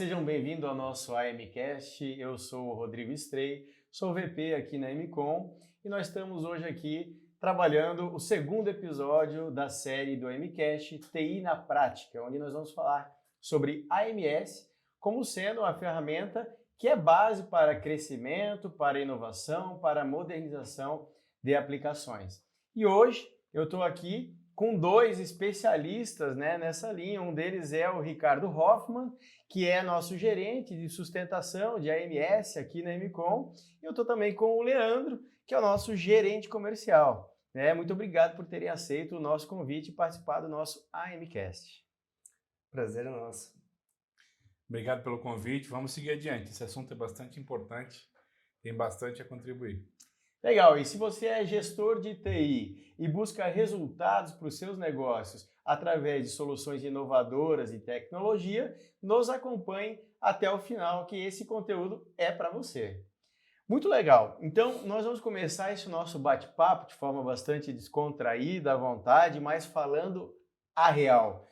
sejam bem-vindos ao nosso AMcast. Eu sou o Rodrigo Strey, sou VP aqui na MCOM e nós estamos hoje aqui trabalhando o segundo episódio da série do AMcast TI na Prática, onde nós vamos falar sobre AMS como sendo uma ferramenta que é base para crescimento, para inovação, para modernização de aplicações. E hoje eu estou aqui com dois especialistas, nessa linha. Um deles é o Ricardo Hoffman, que é nosso gerente de sustentação de AMS aqui na MCOM. E eu estou também com o Leandro, que é o nosso gerente comercial. Muito obrigado por terem aceito o nosso convite e participar do nosso AMcast. Prazer é nosso. Obrigado pelo convite. Vamos seguir adiante. Esse assunto é bastante importante, tem bastante a contribuir. Legal, e se você é gestor de TI e busca resultados para os seus negócios através de soluções inovadoras e tecnologia, nos acompanhe até o final, que esse conteúdo é para você. Muito legal, então nós vamos começar esse nosso bate-papo de forma bastante descontraída, à vontade, mas falando a real,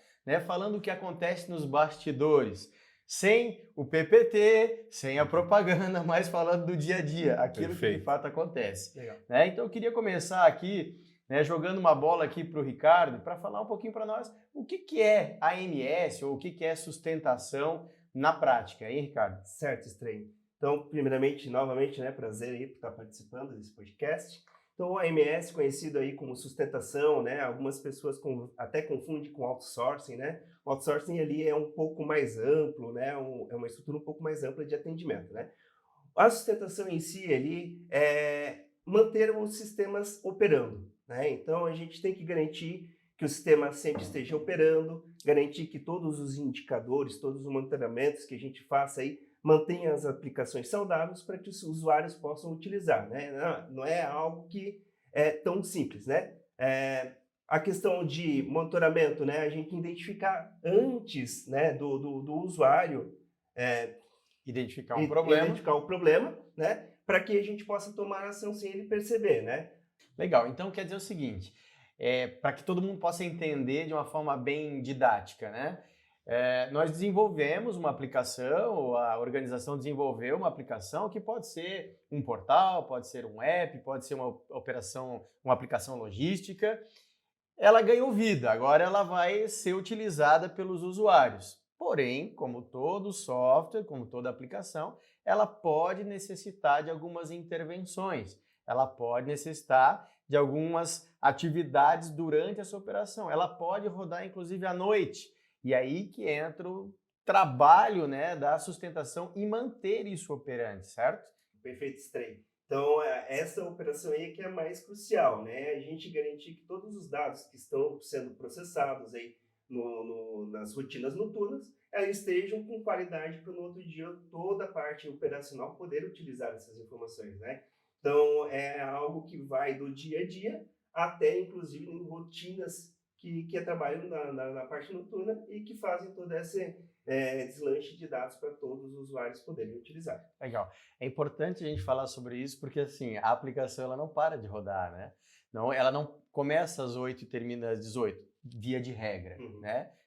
falando o que acontece nos bastidores. Sem o PPT, sem a propaganda, mas falando do dia a dia, aquilo que de fato acontece. Então eu queria começar aqui, jogando uma bola aqui para o Ricardo, para falar um pouquinho para nós o que é AMS ou o que é sustentação na prática, hein, Ricardo? Certo, Strey. Então, primeiramente, novamente, prazer aí por estar participando desse podcast. Então, o AMS, conhecido aí como sustentação, algumas pessoas até confundem com outsourcing, O outsourcing ali é um pouco mais amplo, é uma estrutura um pouco mais ampla de atendimento, A sustentação em si ali é manter os sistemas operando, Então, a gente tem que garantir que o sistema sempre esteja operando, garantir que todos os indicadores, todos os monitoramentos que a gente faça aí mantenha as aplicações saudáveis para que os usuários possam utilizar, Não é algo que é tão simples, A questão de monitoramento, a gente identificar antes, do usuário identificar o problema, para que a gente possa tomar ação sem ele perceber, Legal, então quer dizer o seguinte, para que todo mundo possa entender de uma forma bem didática, nós desenvolvemos uma aplicação, ou a organização desenvolveu uma aplicação que pode ser um portal, pode ser um app, pode ser uma aplicação logística. Ela ganhou vida, agora ela vai ser utilizada pelos usuários. Porém, como todo software, como toda aplicação, ela pode necessitar de algumas intervenções, ela pode necessitar de algumas atividades durante essa operação, ela pode rodar inclusive à noite. E aí que entra o trabalho da sustentação e manter isso operante, certo? Perfeito, Strey. Então, essa operação aí que é mais crucial, A gente garantir que todos os dados que estão sendo processados aí nas rotinas noturnas, elas estejam com qualidade para no outro dia toda a parte operacional poder utilizar essas informações, Então, é algo que vai do dia a dia até, inclusive, em rotinas que trabalham na parte noturna e que fazem todo esse deslanche de dados para todos os usuários poderem utilizar. Legal. É importante a gente falar sobre isso porque assim, a aplicação ela não para de rodar, Não, ela não começa às 8 e termina às 18, via de regra,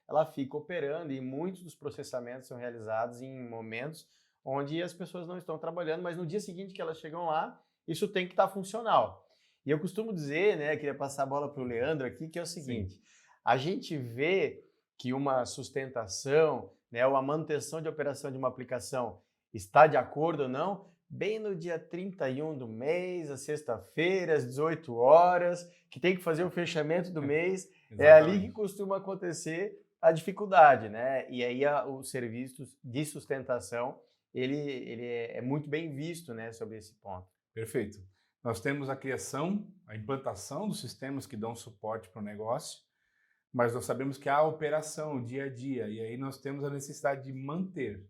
Ela fica operando e muitos dos processamentos são realizados em momentos onde as pessoas não estão trabalhando, mas no dia seguinte que elas chegam lá, isso tem que estar funcional. E eu costumo dizer, queria passar a bola para o Leandro aqui, que é o seguinte, a gente vê que uma sustentação, ou a manutenção de operação de uma aplicação está de acordo ou não, bem no dia 31 do mês, a sexta-feira, às 18 horas, que tem que fazer o fechamento do mês, é ali que costuma acontecer a dificuldade, E aí o serviço de sustentação, ele é muito bem visto, sobre esse ponto. Perfeito. Nós temos a criação, a implantação dos sistemas que dão suporte para o negócio, mas nós sabemos que há a operação, o dia a dia, e aí nós temos a necessidade de manter.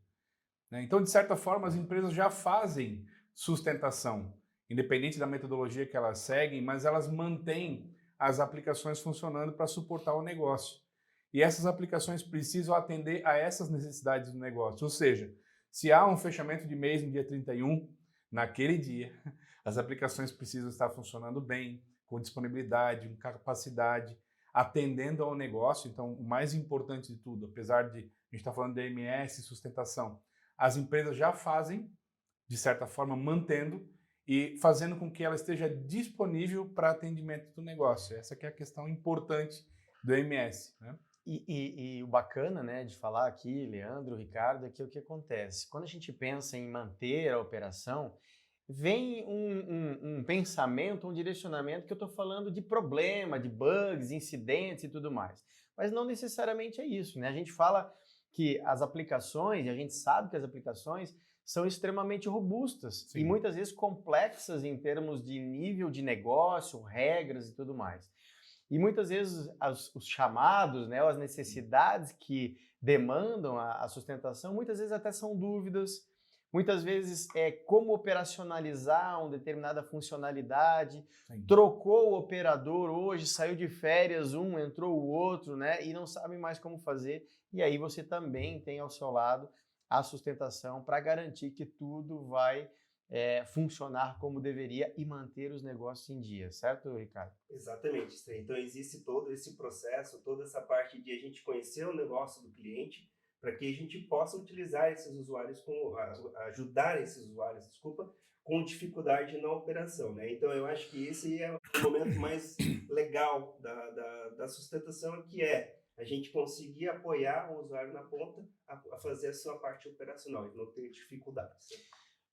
Então, de certa forma, as empresas já fazem sustentação, independente da metodologia que elas seguem, mas elas mantêm as aplicações funcionando para suportar o negócio. E essas aplicações precisam atender a essas necessidades do negócio, ou seja, se há um fechamento de mês no dia 31, naquele dia, as aplicações precisam estar funcionando bem, com disponibilidade, com capacidade, atendendo ao negócio. Então, o mais importante de tudo, apesar de a gente está falando de AMS, sustentação. As empresas já fazem, de certa forma, mantendo e fazendo com que ela esteja disponível para atendimento do negócio. Essa que é a questão importante do AMS, né? E o bacana, né, de falar aqui, Leandro, Ricardo, é que o que acontece? Quando a gente pensa em manter a operação, vem um pensamento, um direcionamento que eu estou falando de problema, de bugs, incidentes e tudo mais. Mas não necessariamente é isso, né? A gente fala que as aplicações, e a gente sabe que as aplicações são extremamente robustas e muitas vezes complexas em termos de nível de negócio, regras e tudo mais. E muitas vezes os chamados, né, as necessidades que demandam a sustentação, muitas vezes até são dúvidas, muitas vezes é como operacionalizar uma determinada funcionalidade, trocou o operador hoje, saiu de férias um, entrou o outro, né, e não sabe mais como fazer, e aí você também tem ao seu lado a sustentação para garantir que tudo vai funcionar como deveria e manter os negócios em dia, certo, Ricardo? Exatamente. Então existe todo esse processo, toda essa parte de a gente conhecer o negócio do cliente para que a gente possa utilizar esses usuários, ajudar esses usuários, com dificuldade na operação, né? Então eu acho que esse é o momento mais legal da sustentação, que é a gente conseguir apoiar o usuário na ponta a fazer a sua parte operacional e não ter dificuldades.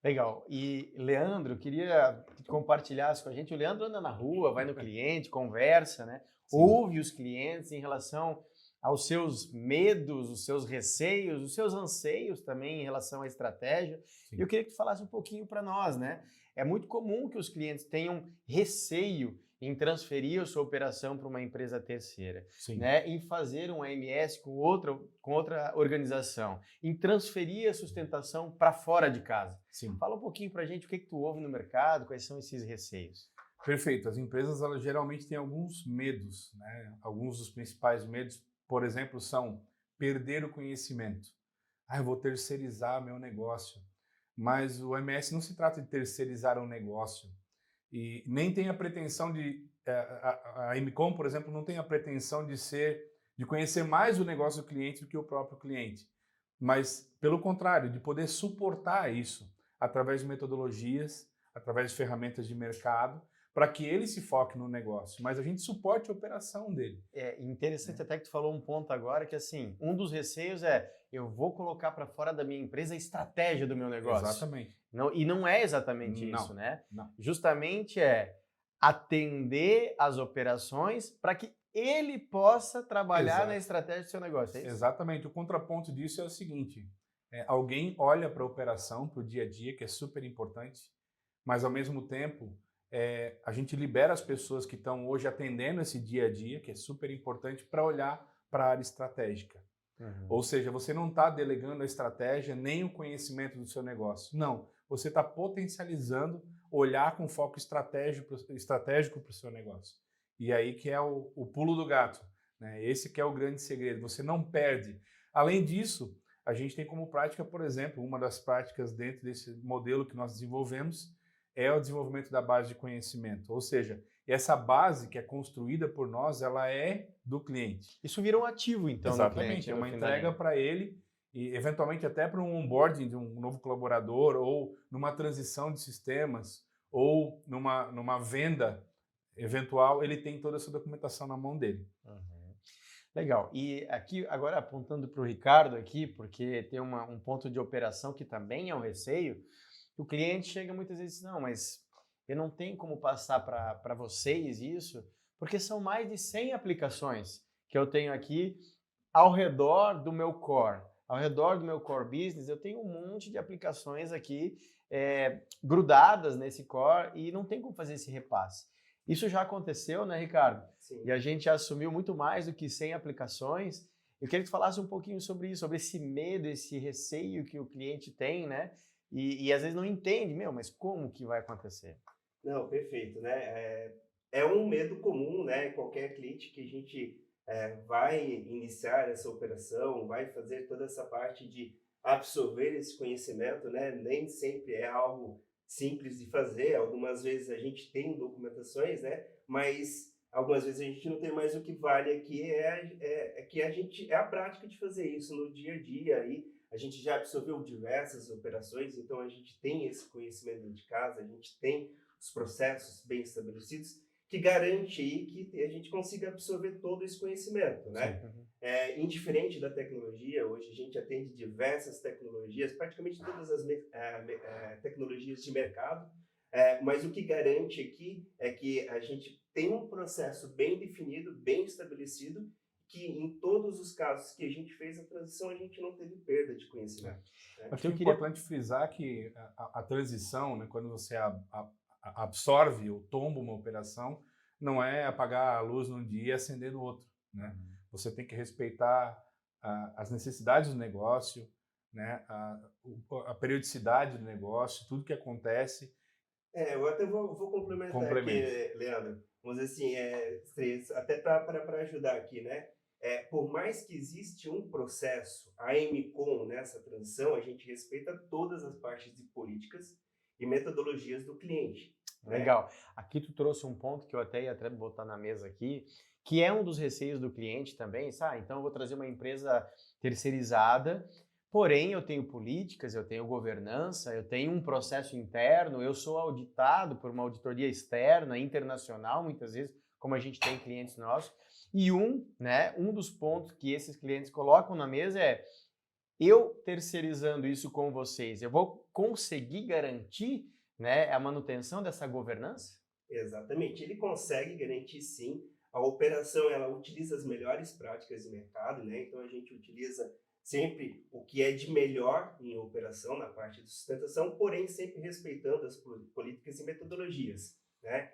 Legal. E, Leandro, queria que compartilhasse com a gente. O Leandro anda na rua, vai no cliente, conversa, né? Ouve os clientes em relação aos seus medos, os seus receios, os seus anseios também em relação à estratégia. E eu queria que tu falasse um pouquinho para nós, né? É muito comum que os clientes tenham receio em transferir a sua operação para uma empresa terceira, né? Em fazer um AMS com outra organização, em transferir a sustentação para fora de casa. Fala um pouquinho para a gente o que tu ouve no mercado, quais são esses receios. Perfeito. As empresas elas geralmente têm alguns medos, né? Alguns dos principais medos, por exemplo, são perder o conhecimento. Eu vou terceirizar meu negócio. Mas o AMS não se trata de terceirizar um negócio. E nem tem a pretensão de... A MCOM, por exemplo, não tem a pretensão de conhecer mais o negócio do cliente do que o próprio cliente. Mas, pelo contrário, de poder suportar isso através de metodologias, através de ferramentas de mercado, para que ele se foque no negócio, mas a gente suporte a operação dele. É interessante até que tu falou um ponto agora que, assim, um dos receios é eu vou colocar para fora da minha empresa a estratégia do meu negócio. Exatamente. E não é exatamente isso, né? Não. Justamente é atender as operações para que ele possa trabalhar na estratégia do seu negócio. É isso? Exatamente. O contraponto disso é o seguinte, alguém olha para a operação, para o dia a dia, que é super importante, mas ao mesmo tempo a gente libera as pessoas que estão hoje atendendo esse dia a dia, que é super importante, para olhar para a área estratégica. Ou seja, você não está delegando a estratégia nem o conhecimento do seu negócio. Não, você está potencializando olhar com foco estratégico para o seu negócio. E aí que é o pulo do gato, né? Esse que é o grande segredo, você não perde. Além disso, a gente tem como prática, por exemplo, uma das práticas dentro desse modelo que nós desenvolvemos é o desenvolvimento da base de conhecimento. Ou seja, essa base que é construída por nós, ela é do cliente. Isso vira um ativo, então, exatamente, do cliente. É uma entrega para ele e, eventualmente, até para um onboarding de um novo colaborador ou numa transição de sistemas ou numa venda eventual, ele tem toda essa documentação na mão dele. Legal. E aqui, agora apontando para o Ricardo aqui, porque tem um ponto de operação que também é um receio, o cliente chega muitas vezes e diz, não, mas eu não tenho como passar para vocês isso, porque são mais de 100 aplicações que eu tenho aqui ao redor do meu core. Ao redor do meu core business, eu tenho um monte de aplicações aqui grudadas nesse core e não tem como fazer esse repasse. Isso já aconteceu, né, Ricardo? Sim. E a gente assumiu muito mais do que 100 aplicações. Eu queria que tu falasse um pouquinho sobre isso, sobre esse medo, esse receio que o cliente tem, né? E às vezes não entende, mas como que vai acontecer? Não, perfeito, né? É um medo comum, né? Qualquer cliente que a gente vai iniciar essa operação, vai fazer toda essa parte de absorver esse conhecimento, né? Nem sempre é algo simples de fazer. Algumas vezes a gente tem documentações, né? Mas algumas vezes a gente não tem, mais o que vale aqui que é a prática de fazer isso no dia a dia. Aí a gente já absorveu diversas operações, então a gente tem esse conhecimento dentro de casa, a gente tem os processos bem estabelecidos, que garante aí que a gente consiga absorver todo esse conhecimento, né? Indiferente da tecnologia, hoje a gente atende diversas tecnologias, praticamente todas as tecnologias de mercado, mas o que garante aqui é que a gente tem um processo bem definido, bem estabelecido, que em todos os casos que a gente fez a transição, a gente não teve perda de conhecimento. Acho que é importante frisar que a transição, né, quando você absorve ou tomba uma operação, não é apagar a luz num dia e acender no outro, né? Você tem que respeitar as necessidades do negócio, né, a periodicidade do negócio, tudo que acontece. Eu até vou complementar aqui, Leandro. Vamos dizer assim, até para ajudar aqui, né? Por mais que existe um processo, a MCOM, nessa transição, a gente respeita todas as partes de políticas e metodologias do cliente. Legal. Aqui tu trouxe um ponto que eu até ia botar na mesa aqui, que é um dos receios do cliente também, sabe? Então eu vou trazer uma empresa terceirizada, porém eu tenho políticas, eu tenho governança, eu tenho um processo interno, eu sou auditado por uma auditoria externa, internacional, muitas vezes, como a gente tem clientes nossos. E um dos pontos que esses clientes colocam na mesa é: eu terceirizando isso com vocês, eu vou conseguir garantir, né, a manutenção dessa governança? Exatamente. Ele consegue garantir, sim. A operação, ela utiliza as melhores práticas de mercado, né? Então a gente utiliza sempre o que é de melhor em operação na parte de sustentação, porém sempre respeitando as políticas e metodologias, né?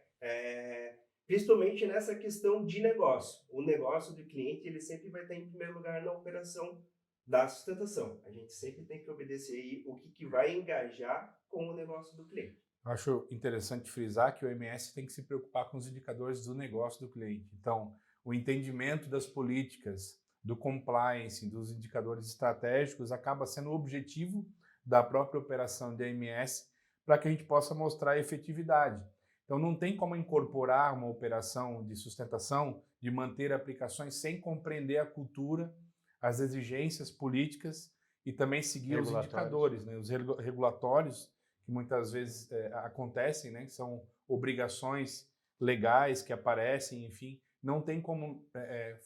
Principalmente nessa questão de negócio. O negócio do cliente, ele sempre vai estar em primeiro lugar na operação da sustentação. A gente sempre tem que obedecer aí o que vai engajar com o negócio do cliente. Acho interessante frisar que o MS tem que se preocupar com os indicadores do negócio do cliente. Então, o entendimento das políticas, do compliance, dos indicadores estratégicos acaba sendo o objetivo da própria operação de MS para que a gente possa mostrar a efetividade. Então, não tem como incorporar uma operação de sustentação, de manter aplicações sem compreender a cultura, as exigências políticas e também seguir os indicadores, né, os regulatórios, que muitas vezes acontecem, né, que são obrigações legais que aparecem, enfim, não tem como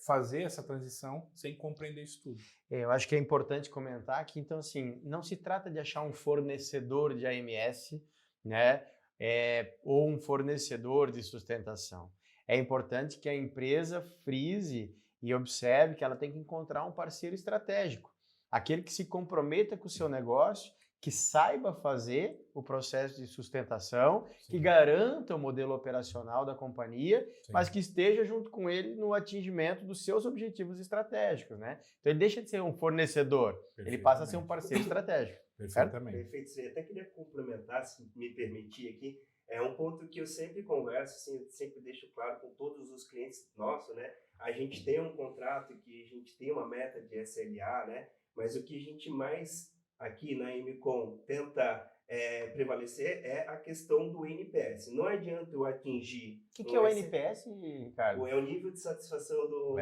fazer essa transição sem compreender isso tudo. Eu acho que é importante comentar que, então, assim, não se trata de achar um fornecedor de AMS, né, ou um fornecedor de sustentação. É importante que a empresa frise e observe que ela tem que encontrar um parceiro estratégico, aquele que se comprometa com o seu negócio, que saiba fazer o processo de sustentação, sim, que garanta o modelo operacional da companhia, sim, mas que esteja junto com ele no atingimento dos seus objetivos estratégicos, né? Então ele deixa de ser um fornecedor, ele passa a ser um parceiro estratégico. Perfeitamente. Perfeito. Eu até queria complementar, se me permitir aqui, é um ponto que eu sempre converso, assim, sempre deixo claro com todos os clientes nossos, né? A gente tem um contrato que a gente tem uma meta de SLA, né? Mas o que a gente mais aqui na MCOM tenta prevalecer é a questão do NPS. Não adianta eu atingir... O que é o NPS, Ricardo? É o nível de satisfação do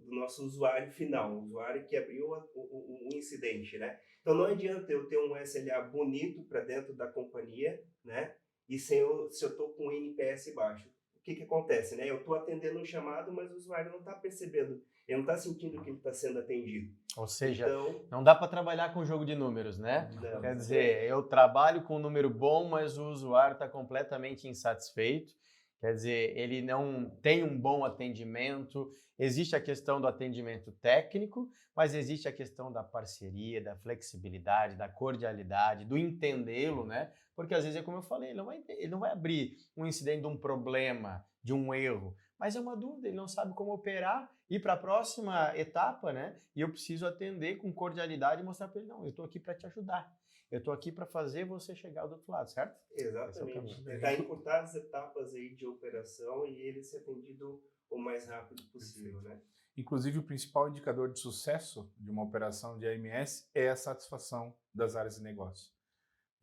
nosso usuário final, o usuário que abriu o incidente, né? Então não adianta eu ter um SLA bonito para dentro da companhia, né? E se eu estou com um NPS baixo. O que acontece, né? Eu estou atendendo um chamado, mas o usuário não está percebendo, ele não está sentindo que ele está sendo atendido. Ou seja, então, não dá para trabalhar com jogo de números, né? Não, quer dizer, eu trabalho com um número bom, mas o usuário está completamente insatisfeito. Quer dizer, ele não tem um bom atendimento. Existe a questão do atendimento técnico, mas existe a questão da parceria, da flexibilidade, da cordialidade, do entendê-lo, né? Porque às vezes é como eu falei, ele não vai abrir um incidente de um problema, de um erro, mas é uma dúvida, ele não sabe como operar, ir para a próxima etapa, né? E eu preciso atender com cordialidade e mostrar para ele, não, eu estou aqui para te ajudar. Eu estou aqui para fazer você chegar do outro lado, certo? Exatamente. Tentar encurtar as etapas aí de operação e ele ser atendido o mais rápido possível, né? Inclusive, o principal indicador de sucesso de uma operação de AMS é a satisfação das áreas de negócio.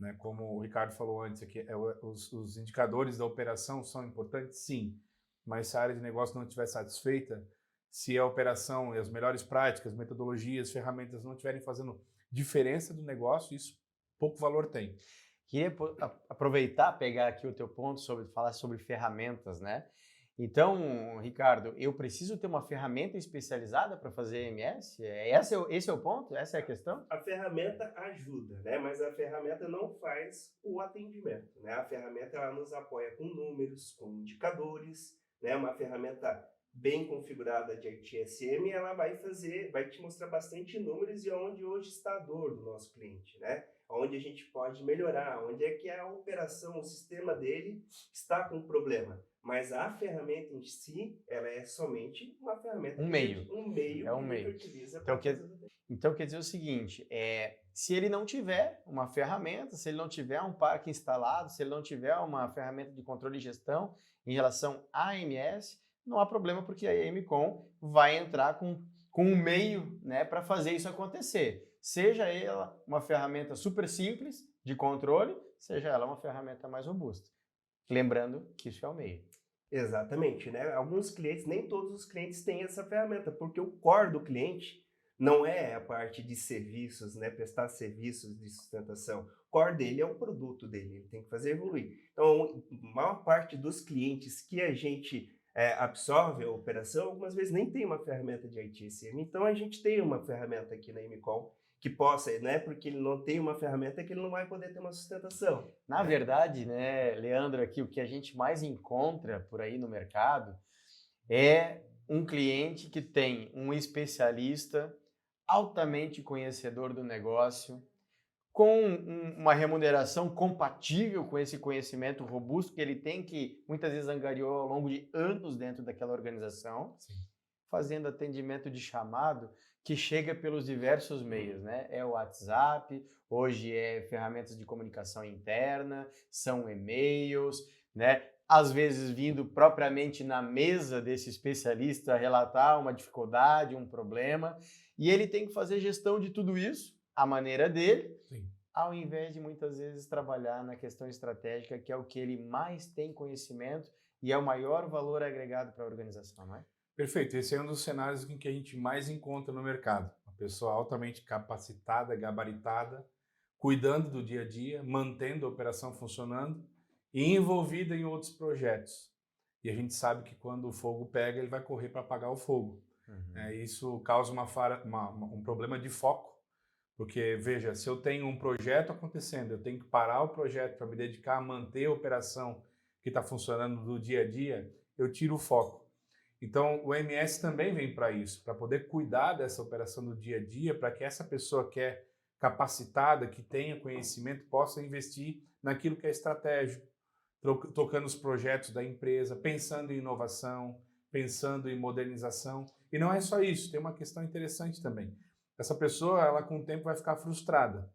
Né? Como o Ricardo falou antes aqui, os indicadores da operação são importantes, sim, mas se a área de negócio não estiver satisfeita, se a operação e as melhores práticas, metodologias, ferramentas não estiverem fazendo diferença do negócio, isso pouco valor tem. Queria aproveitar, pegar aqui o teu ponto sobre falar sobre ferramentas, né? Então, Ricardo, eu preciso ter uma ferramenta especializada para fazer EMS? Esse é o ponto? Essa é a questão? A ferramenta ajuda, né? Mas a ferramenta não faz o atendimento, né? A ferramenta ela nos apoia com números, com indicadores, né? Uma ferramenta bem configurada de ITSM, ela vai te mostrar bastante números e onde hoje está a dor do nosso cliente, né? Onde a gente pode melhorar, onde é que a operação, o sistema dele está com problema. Mas a ferramenta em si, ela é somente uma ferramenta. Um meio. Um meio é um que meio. a gente utiliza Então, para fazer. Então quer dizer o seguinte, se ele não tiver uma ferramenta, se ele não tiver um parque instalado, se ele não tiver uma ferramenta de controle e gestão em relação à AMS, não há problema porque a EMCOM vai entrar com um meio, né, para fazer isso acontecer. Seja ela uma ferramenta super simples de controle, seja ela uma ferramenta mais robusta. Lembrando que isso é o meio. Exatamente, né? Alguns clientes, nem todos os clientes têm essa ferramenta, porque o core do cliente não é a parte de serviços, né? Prestar serviços de sustentação. O core dele é o produto dele, ele tem que fazer evoluir. Então, a maior parte dos clientes que a gente absorve a operação, algumas vezes nem tem uma ferramenta de ITSM. Então, a gente tem uma ferramenta aqui na EMCOM que possa, né? Porque ele não tem uma ferramenta que ele não vai poder ter uma sustentação. Na verdade, né, Leandro, aqui o que a gente mais encontra por aí no mercado é um cliente que tem um especialista altamente conhecedor do negócio, com uma remuneração compatível com esse conhecimento robusto que ele tem, que muitas vezes angariou ao longo de anos dentro daquela organização, Sim. fazendo atendimento de chamado que chega pelos diversos meios, né? É o WhatsApp, hoje é ferramentas de comunicação interna, são e-mails, né? Às vezes vindo propriamente na mesa desse especialista relatar uma dificuldade, um problema, e ele tem que fazer gestão de tudo isso, à maneira dele, Sim. ao invés de muitas vezes trabalhar na questão estratégica, que é o que ele mais tem conhecimento e é o maior valor agregado para a organização, não é? Perfeito, esse é um dos cenários em que a gente mais encontra no mercado. Uma pessoa altamente capacitada, gabaritada, cuidando do dia a dia, mantendo a operação funcionando e envolvida em outros projetos. E a gente sabe que quando o fogo pega, ele vai correr para apagar o fogo. Isso causa um problema de foco, porque, veja, se eu tenho um projeto acontecendo, eu tenho que parar o projeto para me dedicar a manter a operação que está funcionando do dia a dia, eu tiro o foco. Então, o MS também vem para isso, para poder cuidar dessa operação do dia a dia, para que essa pessoa que é capacitada, que tenha conhecimento, possa investir naquilo que é estratégico, tocando os projetos da empresa, pensando em inovação, pensando em modernização. E não é só isso, tem uma questão interessante também. Essa pessoa, ela com o tempo vai ficar frustrada,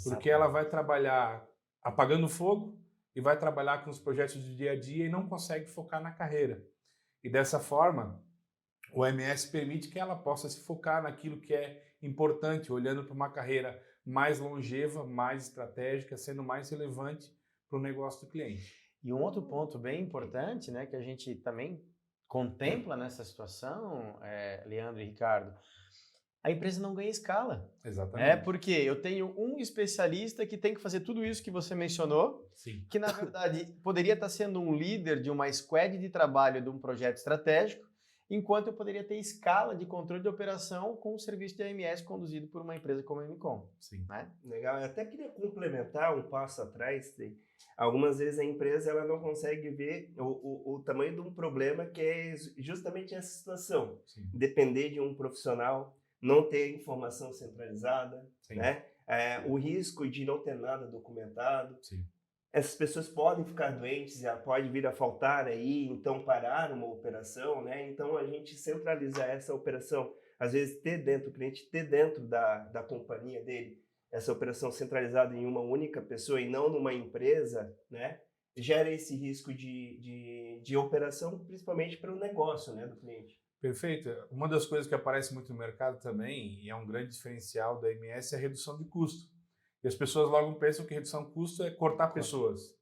porque ela vai trabalhar apagando fogo e vai trabalhar com os projetos do dia a dia e não consegue focar na carreira. E dessa forma, o MS permite que ela possa se focar naquilo que é importante, olhando para uma carreira mais longeva, mais estratégica, sendo mais relevante para o negócio do cliente. E um outro ponto bem importante, né, que a gente também contempla nessa situação, Leandro e Ricardo, a empresa não ganha escala. Exatamente. Porque eu tenho um especialista que tem que fazer tudo isso que você mencionou, Sim. que na verdade poderia estar sendo um líder de uma squad de trabalho de um projeto estratégico, enquanto eu poderia ter escala de controle de operação com um serviço de AMS conduzido por uma empresa como a EMCOM. Sim. Né? Legal. Eu até queria complementar um passo atrás. Algumas vezes a empresa ela não consegue ver o tamanho de um problema, que é justamente essa situação. Sim. Depender de um profissional, não ter informação centralizada, né? O risco de não ter nada documentado. Sim. Essas pessoas podem ficar doentes, pode vir a faltar aí, então parar uma operação, né? Então a gente centralizar essa operação, às vezes ter dentro, o cliente ter dentro da companhia dele, essa operação centralizada em uma única pessoa e não numa empresa, né? Gera esse risco de operação, principalmente para o negócio, né, do cliente. Perfeito. Uma das coisas que aparece muito no mercado também, e é um grande diferencial da MS, é a redução de custo. E as pessoas logo pensam que redução de custo é cortar pessoas.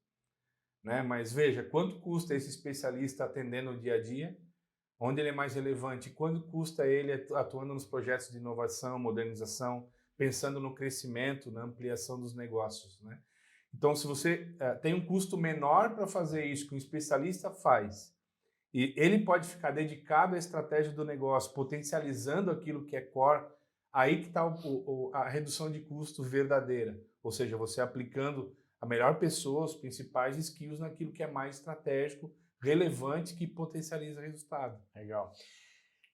né? Mas veja, quanto custa esse especialista atendendo o dia a dia? Onde ele é mais relevante? Quanto custa ele atuando nos projetos de inovação, modernização, pensando no crescimento, na ampliação dos negócios, né? Então, se você tem um custo menor para fazer isso que um especialista faz, e ele pode ficar dedicado à estratégia do negócio, potencializando aquilo que é core, aí que está a redução de custo verdadeira. Ou seja, você aplicando a melhor pessoa, os principais skills naquilo que é mais estratégico, relevante, que potencializa resultado. Legal.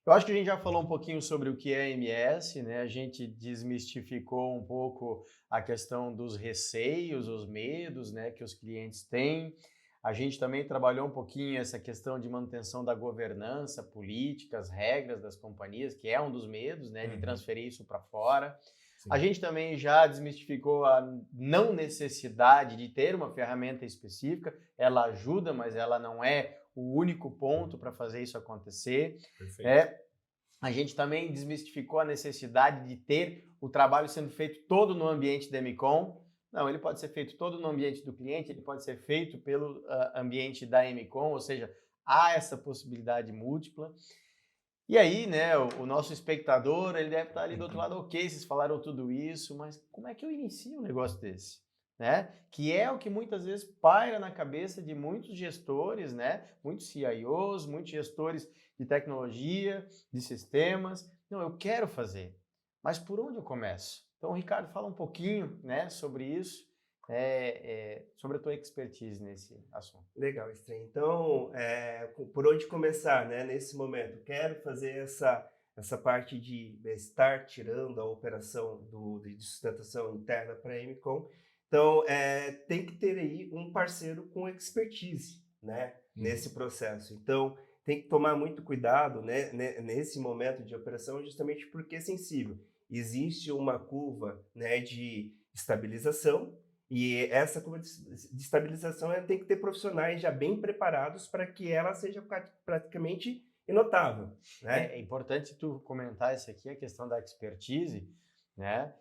Eu acho que a gente já falou um pouquinho sobre o que é AMS, né? A gente desmistificou um pouco a questão dos receios, os medos, né, que os clientes têm. A gente também trabalhou um pouquinho essa questão de manutenção da governança, políticas, regras das companhias, que é um dos medos, né, de transferir isso para fora. Sim. A gente também já desmistificou a não necessidade de ter uma ferramenta específica. Ela ajuda, mas ela não é o único ponto para fazer isso acontecer. A gente também desmistificou a necessidade de ter o trabalho sendo feito todo no ambiente da MCOM. Não, ele pode ser feito todo no ambiente do cliente, ele pode ser feito pelo ambiente da MCOM, ou seja, há essa possibilidade múltipla. E aí, né, o nosso espectador, ele deve estar ali do outro lado, ok, vocês falaram tudo isso, mas como é que eu inicio um negócio desse? Né? Que é o que muitas vezes paira na cabeça de muitos gestores, né? Muitos CIOs, muitos gestores de tecnologia, de sistemas. Não, eu quero fazer, mas por onde eu começo? Então, Ricardo, fala um pouquinho, né, sobre isso, sobre a tua expertise nesse assunto. Legal, Estranho. Então, por onde começar, né, nesse momento? Quero fazer essa parte de estar tirando a operação de sustentação interna para a MCOM. Então, tem que ter aí um parceiro com expertise, né, nesse processo. Então, tem que tomar muito cuidado, né, nesse momento de operação, justamente porque é sensível. Existe uma curva, né, de estabilização, e essa curva de estabilização tem que ter profissionais já bem preparados para que ela seja praticamente inotável, né? É importante tu comentar isso aqui, a questão da expertise, né?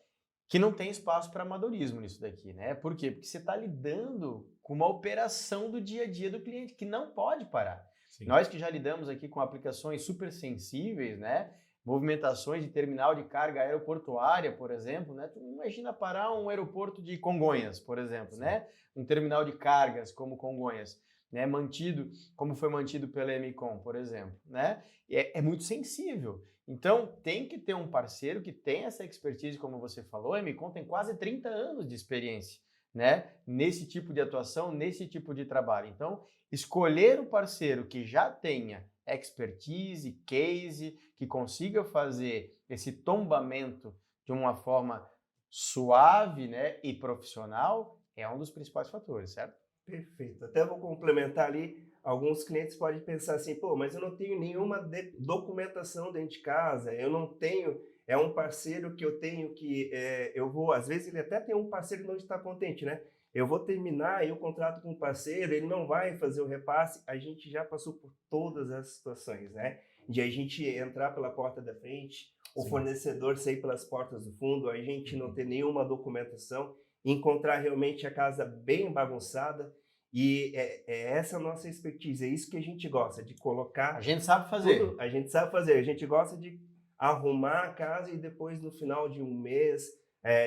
Que não tem espaço para amadorismo nisso daqui, né? Por quê? Porque você está lidando com uma operação do dia a dia do cliente que não pode parar. Sim. Nós que já lidamos aqui com aplicações super sensíveis, né? Movimentações de terminal de carga aeroportuária, por exemplo, né? Tu imagina parar um aeroporto de Congonhas, por exemplo, sim, né? Um terminal de cargas como Congonhas, né? Mantido, como foi mantido pela MCOM, por exemplo, né? É muito sensível. Então, tem que ter um parceiro que tem essa expertise, como você falou. A MCOM tem quase 30 anos de experiência, né? Nesse tipo de atuação, nesse tipo de trabalho. Então, escolher o parceiro que já tenha expertise, case, que consiga fazer esse tombamento de uma forma suave, né, e profissional, é um dos principais fatores, certo? Perfeito. Até vou complementar ali. Alguns clientes podem pensar assim, pô, mas eu não tenho nenhuma documentação dentro de casa, eu não tenho, é um parceiro que eu tenho que, eu vou, às vezes ele até tem um parceiro que não está contente, né? Eu vou terminar aí o contrato com o parceiro, ele não vai fazer o repasse. A gente já passou por todas as situações, né? De a gente entrar pela porta da frente, o fornecedor sair pelas portas do fundo, a gente não ter nenhuma documentação, encontrar realmente a casa bem bagunçada. E essa a nossa expertise, é isso que a gente gosta, de colocar... A gente sabe fazer. Tudo, a gente sabe fazer, a gente gosta de arrumar a casa e depois no final de um mês,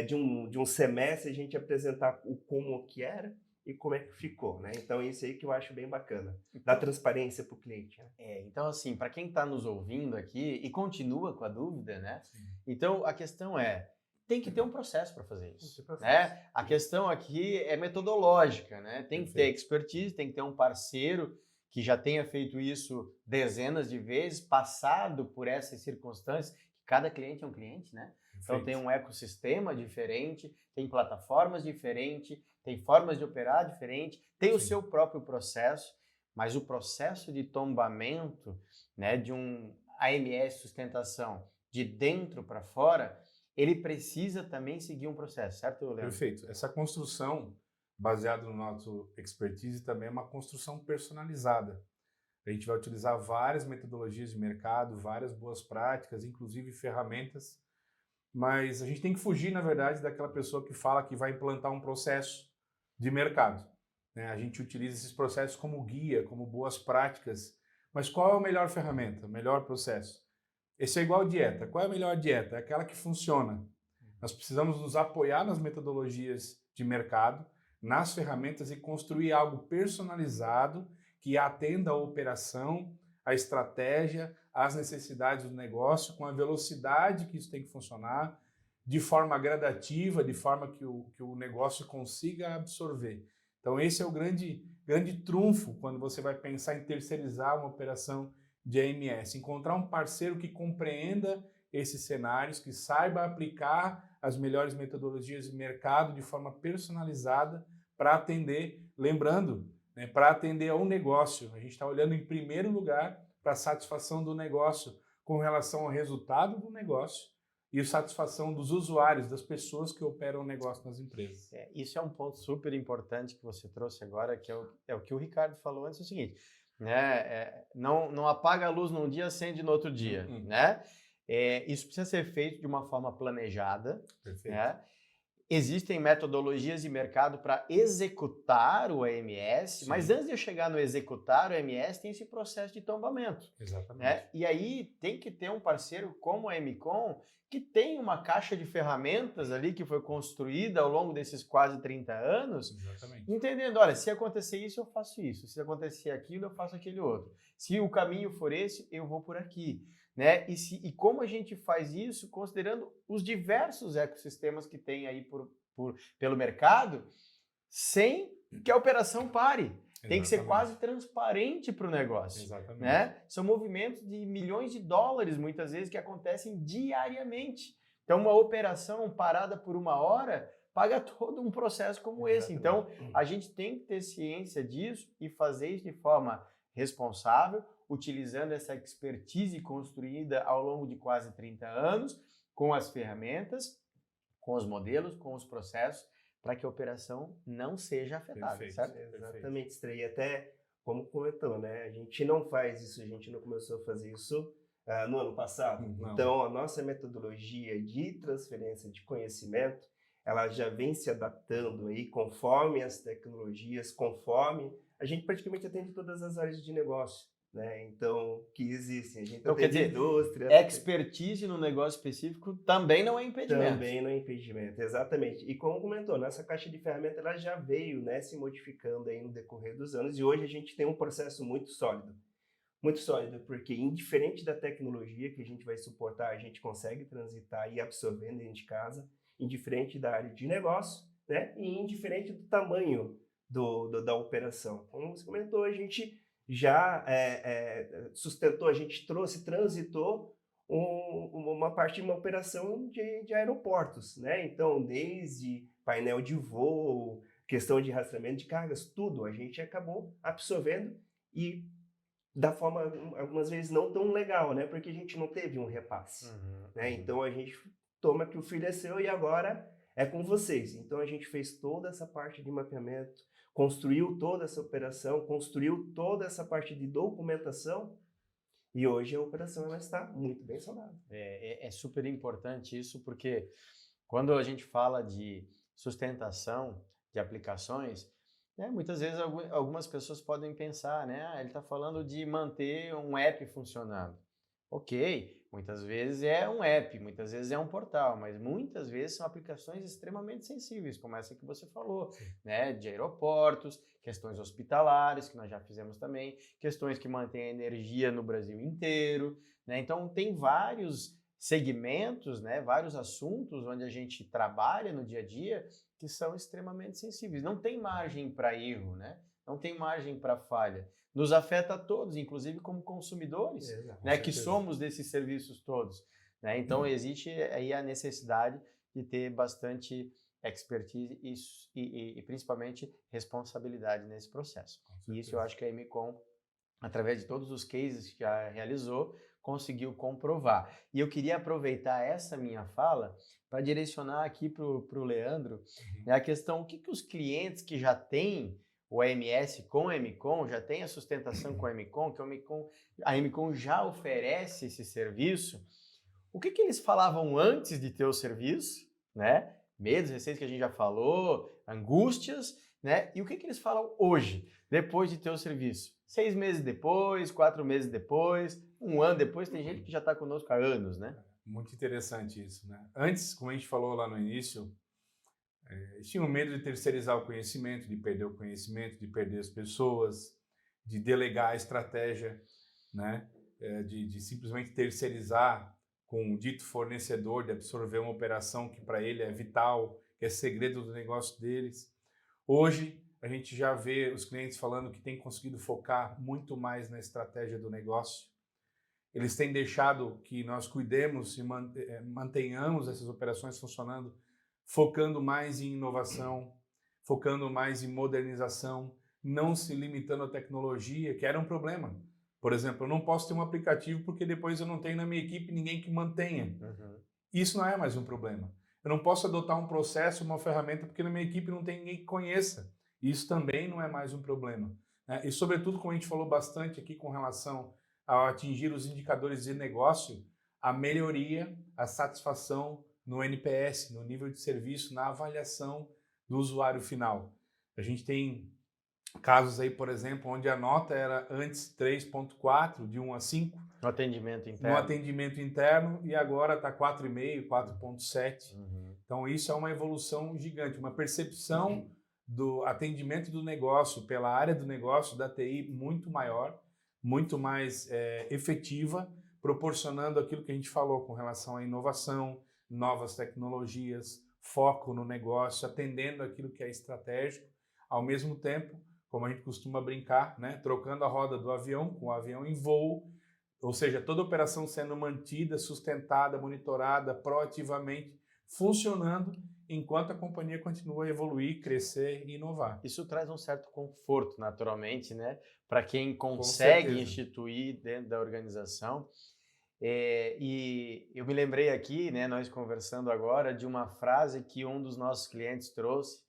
de um semestre, a gente apresentar como que era e como é que ficou, né? Então isso aí que eu acho bem bacana, dá transparência para o cliente. Né? Então assim, para quem está nos ouvindo aqui e continua com a dúvida, né? Sim. Então a questão tem que ter um processo para fazer isso, né? A questão aqui é metodológica, né? Tem que ter expertise, tem que ter um parceiro que já tenha feito isso dezenas de vezes, passado por essas circunstâncias. Cada cliente é um cliente, né? Então tem um ecossistema diferente, tem plataformas diferentes, tem formas de operar diferente, tem o seu próprio processo, mas o processo de tombamento, né, de um AMS sustentação de dentro para fora, ele precisa também seguir um processo, certo, Leandro? Perfeito. Essa construção, baseada no nosso expertise, também é uma construção personalizada. A gente vai utilizar várias metodologias de mercado, várias boas práticas, inclusive ferramentas, mas a gente tem que fugir, na verdade, daquela pessoa que fala que vai implantar um processo de mercado. né? A gente utiliza esses processos como guia, como boas práticas. Mas qual é a melhor ferramenta, o melhor processo? Esse é igual dieta. Qual é a melhor dieta? É aquela que funciona. Nós precisamos nos apoiar nas metodologias de mercado, nas ferramentas e construir algo personalizado que atenda à operação, à estratégia, às necessidades do negócio, com a velocidade que isso tem que funcionar, de forma gradativa, de forma que o negócio consiga absorver. Então esse é o grande trunfo quando você vai pensar em terceirizar uma operação de AMS, encontrar um parceiro que compreenda esses cenários, que saiba aplicar as melhores metodologias de mercado de forma personalizada para atender, lembrando, né, para atender ao negócio. A gente está olhando em primeiro lugar para a satisfação do negócio com relação ao resultado do negócio e a satisfação dos usuários, das pessoas que operam o negócio nas empresas. Isso é um ponto super importante que você trouxe agora, que é o que o Ricardo falou antes, é o seguinte, né? Não apaga a luz num dia, acende no outro dia, né? Isso precisa ser feito de uma forma planejada. Perfeito. Né? Existem metodologias de mercado para executar o AMS, Sim. mas antes de eu chegar no executar o AMS, tem esse processo de tombamento. Exatamente. Né? E aí tem que ter um parceiro como a MCOM, que tem uma caixa de ferramentas ali que foi construída ao longo desses quase 30 anos, Exatamente. entendendo, olha, se acontecer isso, eu faço isso, se acontecer aquilo, eu faço aquele outro. Se o caminho for esse, eu vou por aqui. Né? E como a gente faz isso considerando os diversos ecossistemas que tem aí pelo mercado, sem que a operação pare. Tem que ser quase transparente para o negócio. Exatamente. Né? São movimentos de milhões de dólares, muitas vezes, que acontecem diariamente. Então, uma operação parada por uma hora paga todo um processo como esse. Então, a gente tem que ter ciência disso e fazer isso de forma responsável, utilizando essa expertise construída ao longo de quase 30 anos, com as ferramentas, com os modelos, com os processos, para que a operação não seja afetada, Perfeito. certo? Exatamente, Stray. E até, como comentou, né? A gente não faz isso, a gente não começou a fazer isso no ano passado. Não. Então, a nossa metodologia de transferência de conhecimento, ela já vem se adaptando aí conforme as tecnologias, conforme a gente praticamente atende todas as áreas de negócio, né? Então, que existem. A gente Então, quer dizer, indústria. Expertise no negócio específico também não é impedimento. Também não é impedimento, exatamente. E como comentou, nossa caixa de ferramentas ela já veio, né, se modificando aí no decorrer dos anos e hoje a gente tem um processo muito sólido, porque indiferente da tecnologia que a gente vai suportar, a gente consegue transitar e absorver dentro de casa, indiferente da área de negócio, né, e indiferente do tamanho da operação. Como você comentou, a gente já sustentou, a gente transitou uma parte de uma operação de aeroportos, né? Então, desde painel de voo, questão de rastreamento de cargas, tudo a gente acabou absorvendo e da forma, algumas vezes, não tão legal, né? Porque a gente não teve um repasse, né? Então, a gente toma que o filho é seu e agora é com vocês. Então, a gente fez toda essa parte de mapeamento, construiu toda essa operação, construiu toda essa parte de documentação e hoje a operação ela está muito bem saudável. É super importante isso porque quando a gente fala de sustentação de aplicações, né, muitas vezes algumas pessoas podem pensar, né, ele está falando de manter um app funcionando. Ok, muitas vezes é um app, muitas vezes é um portal, mas muitas vezes são aplicações extremamente sensíveis, como essa que você falou, né, de aeroportos, questões hospitalares, que nós já fizemos também, questões que mantêm a energia no Brasil inteiro, né? Então tem vários segmentos, né, vários assuntos onde a gente trabalha no dia a dia que são extremamente sensíveis. Não tem margem para erro, né? Não tem margem para falha. Nos afeta a todos, inclusive como consumidores, né, que somos desses serviços todos. Né? Então, existe aí a necessidade de ter bastante expertise e principalmente responsabilidade nesse processo. E isso eu acho que a MCOM, através de todos os cases que já realizou, conseguiu comprovar. E eu queria aproveitar essa minha fala para direcionar aqui para o Leandro, né, a questão, o que os clientes que já têm o AMS com a MCOM, já tem a sustentação com a MCOM, que a MCOM já oferece esse serviço, o que eles falavam antes de ter o serviço, né? Medos, receios que a gente já falou, angústias, né? E o que eles falam hoje, depois de ter o serviço? 6 meses depois, 4 meses depois, 1 ano depois, tem gente que já está conosco há anos, né? Muito interessante isso, né? Antes, como a gente falou lá no início, eles tinham medo de terceirizar o conhecimento, de perder o conhecimento, de perder as pessoas, de delegar a estratégia, né? De simplesmente terceirizar com o dito fornecedor, de absorver uma operação que para ele é vital, que é segredo do negócio deles. Hoje, a gente já vê os clientes falando que têm conseguido focar muito mais na estratégia do negócio. Eles têm deixado que nós cuidemos e mantenhamos essas operações funcionando, focando mais em inovação, focando mais em modernização, não se limitando à tecnologia, que era um problema. Por exemplo, eu não posso ter um aplicativo porque depois eu não tenho na minha equipe ninguém que mantenha. Uhum. Isso não é mais um problema. Eu não posso adotar um processo, uma ferramenta, porque na minha equipe não tem ninguém que conheça. Isso também não é mais um problema. E, sobretudo, como a gente falou bastante aqui com relação a atingir os indicadores de negócio, a melhoria, a satisfação no NPS, no nível de serviço, na avaliação do usuário final. A gente tem casos aí, por exemplo, onde a nota era antes 3.4, de 1 a 5. No atendimento interno. No atendimento interno, e agora está 4,5, 4,7. Uhum. Então, isso é uma evolução gigante, uma percepção do atendimento do negócio pela área do negócio da TI muito maior, muito mais efetiva, proporcionando aquilo que a gente falou com relação à inovação, novas tecnologias, foco no negócio, atendendo aquilo que é estratégico, ao mesmo tempo, como a gente costuma brincar, né, trocando a roda do avião com o avião em voo, ou seja, toda a operação sendo mantida, sustentada, monitorada, proativamente, funcionando, enquanto a companhia continua a evoluir, crescer e inovar. Isso traz um certo conforto, naturalmente, né? Para quem consegue certeza. instituir dentro da organização. E eu me lembrei aqui, né, nós conversando agora, de uma frase que um dos nossos clientes trouxe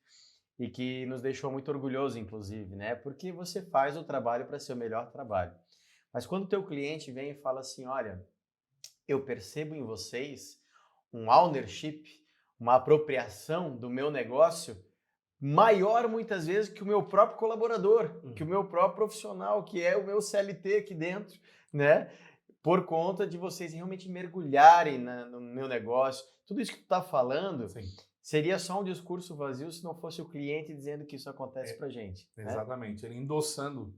e que nos deixou muito orgulhoso, inclusive, né? Porque você faz o trabalho para ser o melhor trabalho. Mas quando o teu cliente vem e fala assim, olha, eu percebo em vocês um ownership, uma apropriação do meu negócio maior muitas vezes que o meu próprio colaborador, que o meu próprio profissional, que é o meu CLT aqui dentro, né? Por conta de vocês realmente mergulharem no meu negócio. Tudo isso que tu está falando Sim. seria só um discurso vazio se não fosse o cliente dizendo que isso acontece pra gente. Exatamente, né? Ele endossando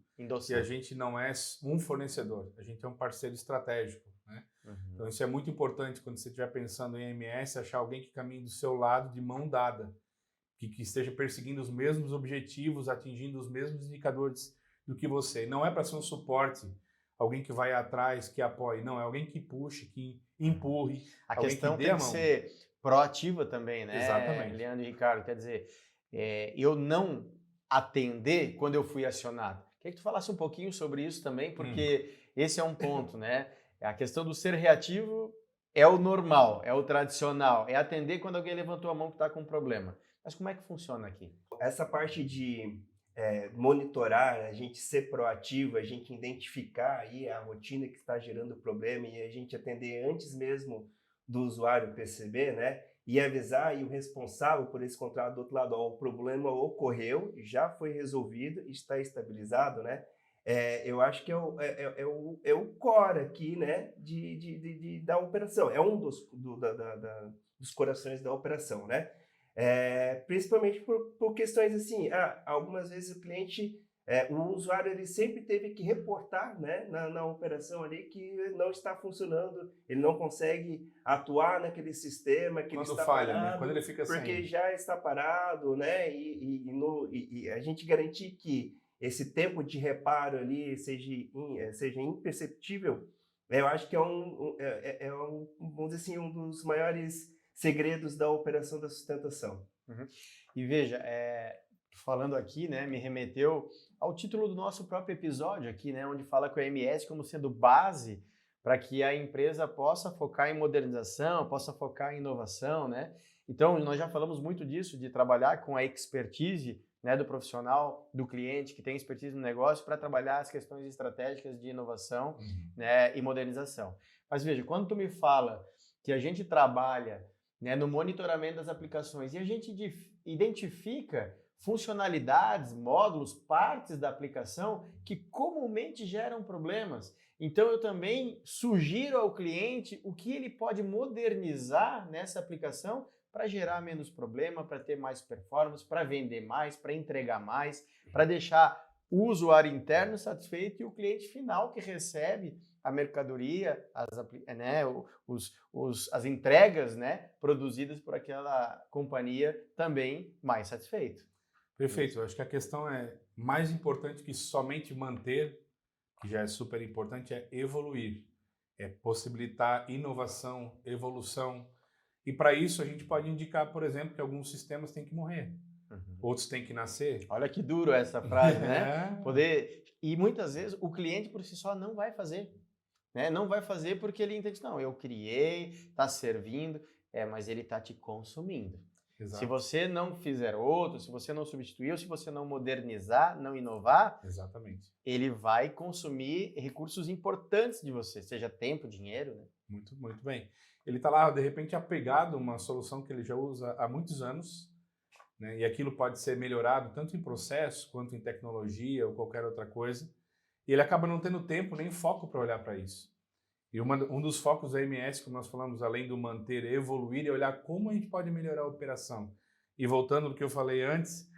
que a gente não é um fornecedor, a gente é um parceiro estratégico, né? Uhum. Então isso é muito importante quando você estiver pensando em MS, achar alguém que caminhe do seu lado de mão dada, que esteja perseguindo os mesmos objetivos, atingindo os mesmos indicadores do que você. Não é para ser um suporte, alguém que vai atrás, que apoie, não, é alguém que puxe, que empurre, A alguém questão que dê tem a que mão. ser proativa também, né? Exatamente. Leandro e Ricardo, quer dizer, eu não atender quando eu fui acionado. Queria que tu falasse um pouquinho sobre isso também, porque esse é um ponto, né? A questão do ser reativo é o normal, é o tradicional, é atender quando alguém levantou a mão que está com um problema. Mas como é que funciona aqui? Essa parte de monitorar, a gente ser proativo, a gente identificar aí a rotina que está gerando o problema e a gente atender antes mesmo do usuário perceber, né? E avisar aí o responsável por esse contrato do outro lado, ó, o problema ocorreu, já foi resolvido, está estabilizado, né? Eu acho que é o core aqui, né, da operação, é um dos corações da operação, né? Principalmente por questões assim, algumas vezes o cliente, o usuário ele sempre teve que reportar, né, na operação ali que não está funcionando, ele não consegue atuar naquele sistema, que Quando ele está falha, parado, né? Quando ele fica porque sem. já está parado, né, e a gente garantir que esse tempo de reparo ali seja imperceptível, eu acho que vamos dizer assim, um dos maiores segredos da operação da sustentação. Uhum. E veja, falando aqui, né, me remeteu ao título do nosso próprio episódio aqui, né, onde fala que o MS como sendo base para que a empresa possa focar em modernização, possa focar em inovação, né? Então, nós já falamos muito disso, de trabalhar com a expertise, né, do profissional, do cliente que tem expertise no negócio para trabalhar as questões estratégicas de inovação, né, e modernização. Mas veja, quando tu me fala que a gente trabalha, né, no monitoramento das aplicações e a gente identifica funcionalidades, módulos, partes da aplicação que comumente geram problemas. Então, eu também sugiro ao cliente o que ele pode modernizar nessa aplicação para gerar menos problema, para ter mais performance, para vender mais, para entregar mais, para deixar o usuário interno satisfeito e o cliente final que recebe a mercadoria, as entregas, né, produzidas por aquela companhia também mais satisfeito. Perfeito. Eu acho que a questão é mais importante que somente manter, que já é super importante, é evoluir. É possibilitar inovação, evolução. E para isso a gente pode indicar, por exemplo, que alguns sistemas têm que morrer. Outros têm que nascer. Olha que duro essa frase, né? E muitas vezes o cliente por si só não vai fazer. Né? Não vai fazer porque ele entende, não, eu criei, está servindo, mas ele está te consumindo. Exato. Se você não fizer outro, se você não substituir, se você não modernizar, não inovar, exatamente, ele vai consumir recursos importantes de você, seja tempo, dinheiro. Né? Muito, muito bem. Ele está lá, de repente, apegado a uma solução que ele já usa há muitos anos, né? E aquilo pode ser melhorado tanto em processo, quanto em tecnologia ou qualquer outra coisa, e ele acaba não tendo tempo nem foco para olhar para isso. E um dos focos da AMS, como nós falamos, além do manter, evoluir e olhar como a gente pode melhorar a operação. E voltando ao que eu falei antes,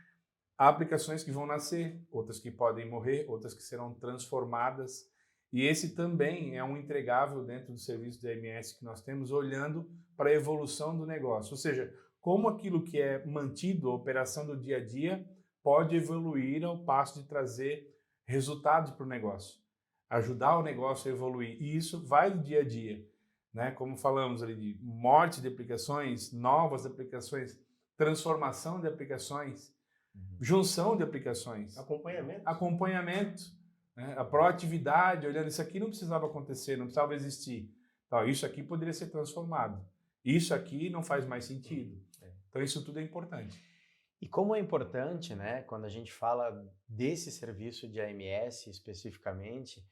há aplicações que vão nascer, outras que podem morrer, outras que serão transformadas. E esse também é um entregável dentro do serviço da AMS que nós temos, olhando para a evolução do negócio. Ou seja, como aquilo que é mantido, a operação do dia a dia, pode evoluir ao passo de trazer resultados para o negócio. Ajudar o negócio a evoluir. E isso vai do dia a dia, né? Como falamos ali de morte de aplicações, novas aplicações, transformação de aplicações, junção de aplicações. Acompanhamento, né? A proatividade, olhando, isso aqui não precisava acontecer, não precisava existir. Então, isso aqui poderia ser transformado. Isso aqui não faz mais sentido. Então, isso tudo é importante. E como é importante, né, quando a gente fala desse serviço de AMS especificamente,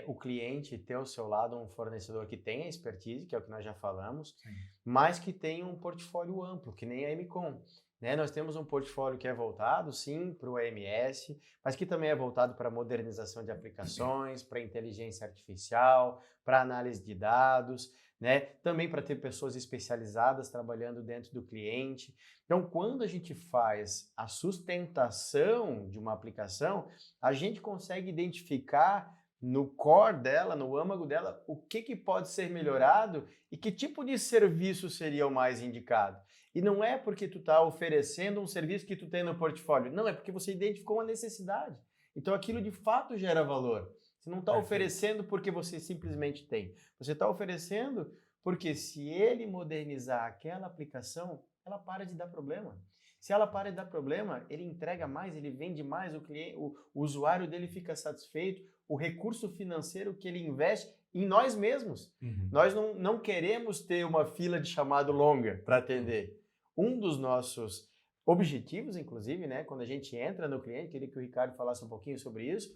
o cliente ter ao seu lado um fornecedor que tenha expertise, que é o que nós já falamos, sim, mas que tenha um portfólio amplo, que nem a MCOM. Né? Nós temos um portfólio que é voltado, sim, para o AMS, mas que também é voltado para a modernização de aplicações, para inteligência artificial, para análise de dados, né? Também para ter pessoas especializadas trabalhando dentro do cliente. Então, quando a gente faz a sustentação de uma aplicação, a gente consegue identificar no core dela, no âmago dela, o que pode ser melhorado e que tipo de serviço seria o mais indicado. E não é porque tu está oferecendo um serviço que tu tem no portfólio, não, é porque você identificou uma necessidade. Então aquilo de fato gera valor. Você não está oferecendo porque você simplesmente tem. Você está oferecendo porque se ele modernizar aquela aplicação, ela para de dar problema. Se ela para de dar problema, ele entrega mais, ele vende mais, o usuário dele fica satisfeito, o recurso financeiro que ele investe em nós mesmos. Nós não queremos ter uma fila de chamado longa para atender. Um dos nossos objetivos, inclusive, né, quando a gente entra no cliente, queria que o Ricardo falasse um pouquinho sobre isso,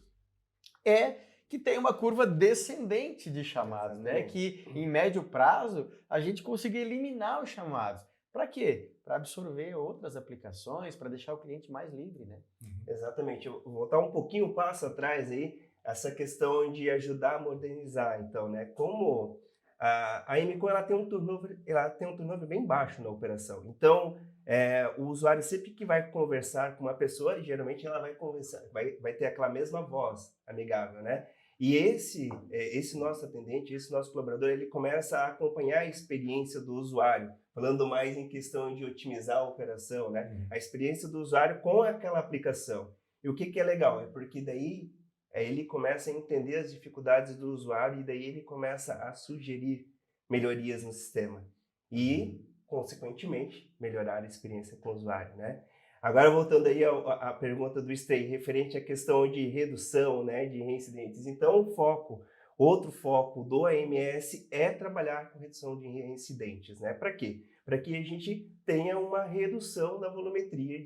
é que tem uma curva descendente de chamados, né? Que em médio prazo a gente consiga eliminar os chamados. Para quê? Para absorver outras aplicações, para deixar o cliente mais livre, né? Exatamente. Eu vou voltar um pouquinho o passo atrás aí, essa questão de ajudar a modernizar, então, né? Como a MCOM ela tem um turnover bem baixo na operação. Então, o usuário sempre que vai conversar com uma pessoa, geralmente ela vai conversar, vai ter aquela mesma voz amigável, né? E esse nosso atendente, esse nosso colaborador, ele começa a acompanhar a experiência do usuário, falando mais em questão de otimizar a operação, né? A experiência do usuário com aquela aplicação. E o que é legal? É porque daí ele começa a entender as dificuldades do usuário e daí ele começa a sugerir melhorias no sistema. E, consequentemente, melhorar a experiência com o usuário, né? Agora, voltando aí à pergunta do Stay, referente à questão de redução, né, de reincidentes. Então, outro foco do AMS é trabalhar com redução de reincidentes, né? Para quê? Para que a gente tenha uma redução da volumetria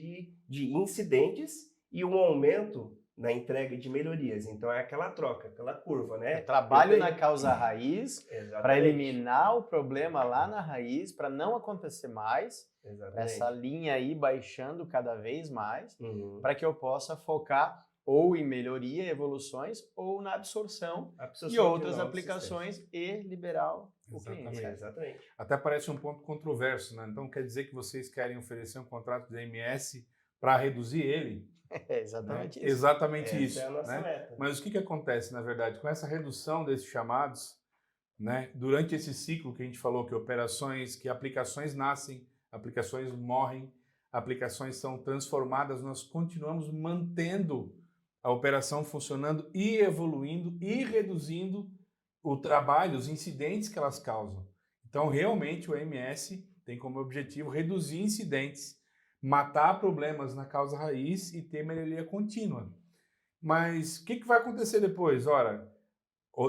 de incidentes e um aumento na entrega de melhorias. Então é aquela troca, aquela curva, né? Eu trabalho na causa raiz para Exatamente. eliminar o problema lá na raiz, para não acontecer mais, Exatamente. essa linha aí baixando cada vez mais, Uhum. para que eu possa focar ou em melhoria, evoluções, ou na absorção Absorção e de outras novos aplicações e liberar o Exatamente. cliente. Exatamente. Até parece um ponto controverso, né? Então quer dizer que vocês querem oferecer um contrato de AMS para reduzir ele? É exatamente Né? isso. Exatamente Essa isso. é a nossa né? meta. Mas o que acontece, na verdade, com essa redução desses chamados, né? Durante esse ciclo que a gente falou, que aplicações nascem, aplicações morrem, aplicações são transformadas, nós continuamos mantendo a operação funcionando e evoluindo e reduzindo o trabalho, os incidentes que elas causam. Então, realmente, o AMS tem como objetivo reduzir incidentes, matar problemas na causa raiz e ter melhoria contínua. Mas o que vai acontecer depois? Ora,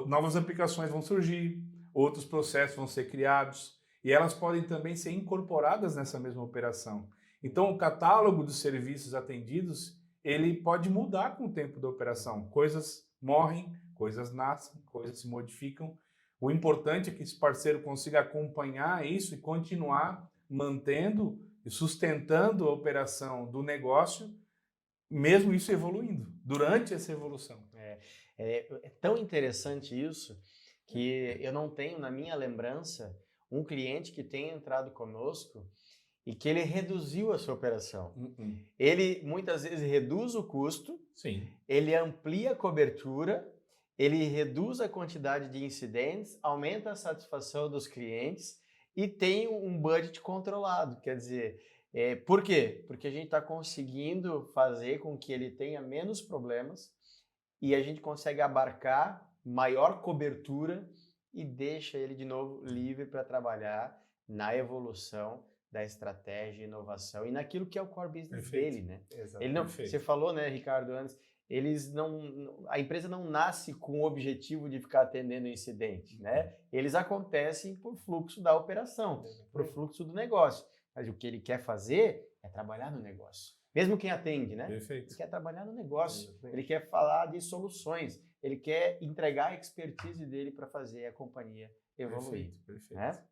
novas aplicações vão surgir, outros processos vão ser criados e elas podem também ser incorporadas nessa mesma operação. Então, o catálogo dos serviços atendidos, ele pode mudar com o tempo da operação. Coisas morrem, coisas nascem, coisas se modificam. O importante é que esse parceiro consiga acompanhar isso e continuar mantendo e sustentando a operação do negócio, mesmo isso evoluindo, durante essa evolução. É tão interessante isso que eu não tenho na minha lembrança um cliente que tenha entrado conosco e que ele reduziu a sua operação. Ele muitas vezes reduz o custo, Sim. ele amplia a cobertura, ele reduz a quantidade de incidentes, aumenta a satisfação dos clientes e tem um budget controlado. Quer dizer, por quê? Porque a gente está conseguindo fazer com que ele tenha menos problemas e a gente consegue abarcar maior cobertura e deixa ele de novo livre para trabalhar na evolução da estratégia, inovação e naquilo que é o core business dele, né? Ele não, você falou, né, Ricardo, antes, a empresa não nasce com o objetivo de ficar atendendo incidente, né? Eles acontecem por fluxo da operação, por fluxo do negócio. Mas o que ele quer fazer é trabalhar no negócio. Mesmo quem atende, né? Perfeito. Ele quer trabalhar no negócio, ele quer falar de soluções, ele quer entregar a expertise dele para fazer a companhia evoluir. Perfeito. Né?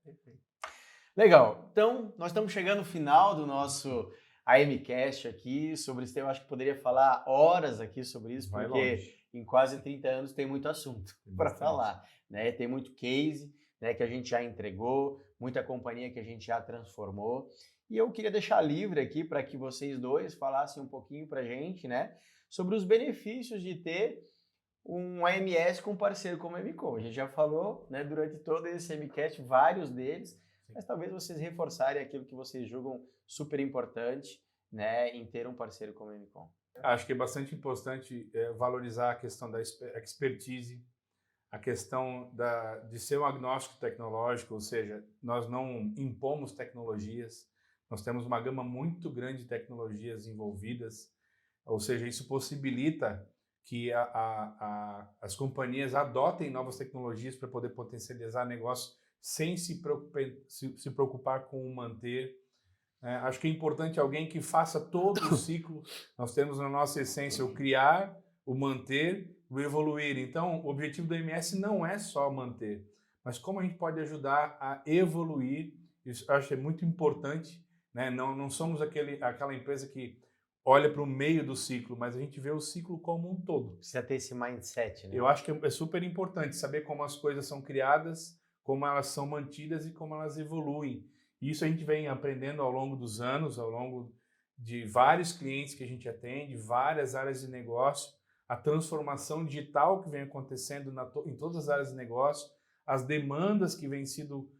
Legal. Então, nós estamos chegando no final do nosso AMcast aqui sobre isso. Eu acho que poderia falar horas aqui sobre isso, porque em quase 30 anos tem muito assunto para falar. Né? Tem muito case, né, que a gente já entregou, muita companhia que a gente já transformou. E eu queria deixar livre aqui para que vocês dois falassem um pouquinho para a gente, né, sobre os benefícios de ter um AMS com um parceiro como a MCOM. A gente já falou, né, durante todo esse AMcast, vários deles, mas talvez vocês reforçarem aquilo que vocês julgam super importante, né, em ter um parceiro como a MCOM. Acho que é bastante importante valorizar a questão da expertise, a questão de ser um agnóstico tecnológico, ou seja, nós não impomos tecnologias, nós temos uma gama muito grande de tecnologias envolvidas, ou seja, isso possibilita que as companhias adotem novas tecnologias para poder potencializar negócio sem se preocupar com o manter. Acho que é importante alguém que faça todo o ciclo. Nós temos na nossa essência o criar, o manter, o evoluir. Então, o objetivo do AMS não é só manter, mas como a gente pode ajudar a evoluir. Isso eu acho que é muito importante. Né? Não somos aquela empresa que olha para o meio do ciclo, mas a gente vê o ciclo como um todo. Precisa ter esse mindset, né? Eu acho que é super importante saber como as coisas são criadas, como elas são mantidas e como elas evoluem. Isso a gente vem aprendendo ao longo dos anos, ao longo de vários clientes que a gente atende, várias áreas de negócio, a transformação digital que vem acontecendo em todas as áreas de negócio, as demandas que vêm sido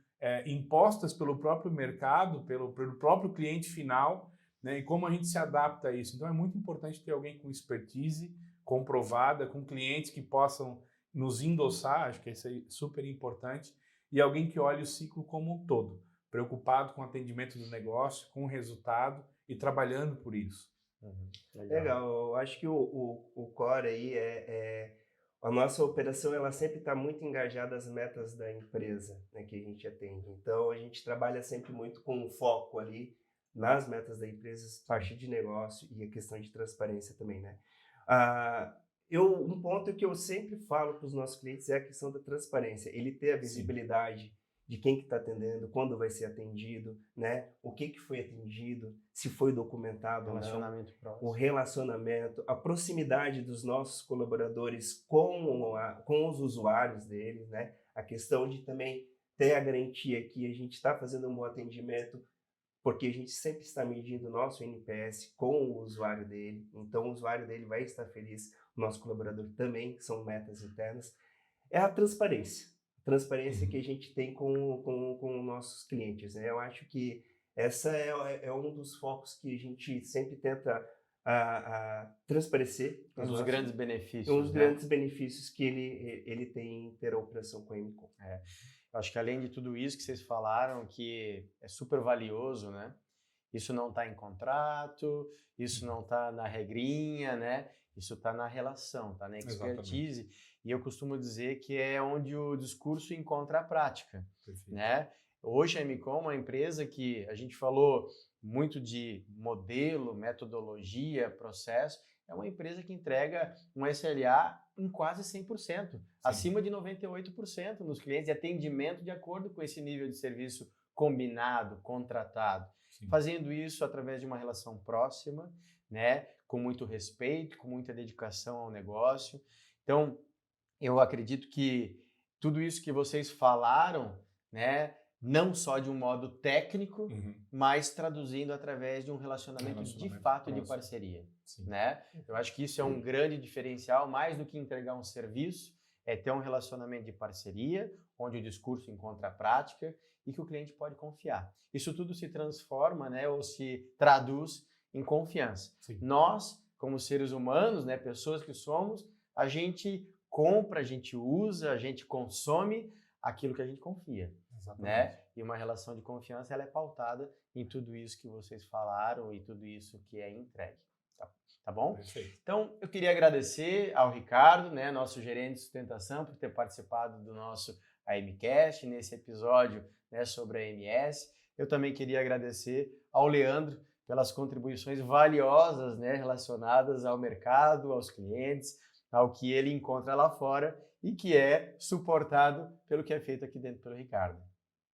impostas pelo próprio mercado, pelo próprio cliente final, né, e como a gente se adapta a isso. Então é muito importante ter alguém com expertise comprovada, com clientes que possam nos endossar, acho que isso é super importante, e alguém que olhe o ciclo como um todo, preocupado com o atendimento do negócio, com o resultado e trabalhando por isso. Legal, eu acho que o core aí a nossa operação, ela sempre está muito engajada às metas da empresa, né, que a gente atende. Então, a gente trabalha sempre muito com foco ali nas metas da empresa, parte de negócio e a questão de transparência também, né? Um ponto que eu sempre falo para os nossos clientes é a questão da transparência. Ele ter a visibilidade de quem que está atendendo, quando vai ser atendido, né? O que foi atendido, se foi documentado ou não, o relacionamento, a proximidade dos nossos colaboradores com os usuários deles, né? A questão de também ter a garantia que a gente está fazendo um bom atendimento, porque a gente sempre está medindo o nosso NPS com o usuário dele, então o usuário dele vai estar feliz, o nosso colaborador também, que são metas internas. É a transparência que a gente tem com nossos clientes, né? Eu acho que essa é um dos focos que a gente sempre tenta transparecer. Um dos grandes benefícios. Um dos grandes benefícios que ele tem em ter a operação com a MCOM. Eu acho que além de tudo isso que vocês falaram, que é super valioso, né? Isso não está em contrato, isso não está na regrinha, né? Isso está na relação, está na expertise. Exatamente. E eu costumo dizer que é onde o discurso encontra a prática, né? Hoje a MCOM é uma empresa que a gente falou muito de modelo, metodologia, processo. É uma empresa que entrega um SLA em quase 100%, sim, acima de 98% nos clientes, de atendimento de acordo com esse nível de serviço combinado, contratado. Sim. Fazendo isso através de uma relação próxima, né, com muito respeito, com muita dedicação ao negócio. Então, eu acredito que tudo isso que vocês falaram, né, não só de um modo técnico, mas traduzindo através de um relacionamento de fato próximo, de parceria, né? Eu acho que isso é um grande diferencial, mais do que entregar um serviço, é ter um relacionamento de parceria, onde o discurso encontra a prática e que o cliente pode confiar. Isso tudo se transforma, né, ou se traduz em confiança. Sim. Nós, como seres humanos, né, pessoas que somos, a gente compra, a gente usa, a gente consome aquilo que a gente confia. Né? E uma relação de confiança, ela é pautada em tudo isso que vocês falaram e tudo isso que é entregue. Tá bom? Perfeito. Então, eu queria agradecer ao Ricardo, né, nosso gerente de sustentação, por ter participado do nosso AMcast, nesse episódio, né, sobre a AMS. Eu também queria agradecer ao Leandro pelas contribuições valiosas, né, relacionadas ao mercado, aos clientes, ao que ele encontra lá fora e que é suportado pelo que é feito aqui dentro pelo Ricardo.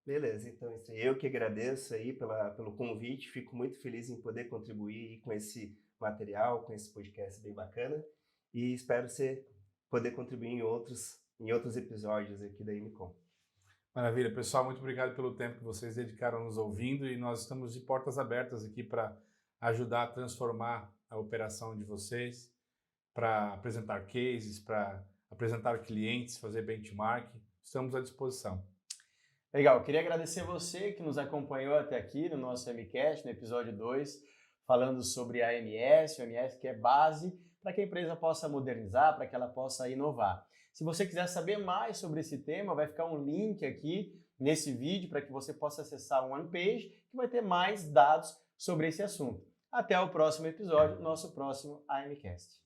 Beleza, então eu que agradeço aí pelo convite, fico muito feliz em poder contribuir com esse material, com esse podcast bem bacana e espero poder contribuir em outros episódios aqui da MCOM. Maravilha, pessoal, muito obrigado pelo tempo que vocês dedicaram nos ouvindo e nós estamos de portas abertas aqui para ajudar a transformar a operação de vocês, para apresentar cases, para apresentar clientes, fazer benchmark, estamos à disposição. Legal, eu queria agradecer você que nos acompanhou até aqui no nosso AMcast, no episódio 2, falando sobre a AMS, o AMS que é base para que a empresa possa modernizar, para que ela possa inovar. Se você quiser saber mais sobre esse tema, vai ficar um link aqui nesse vídeo para que você possa acessar um one-page que vai ter mais dados sobre esse assunto. Até o próximo episódio, nosso próximo AMcast.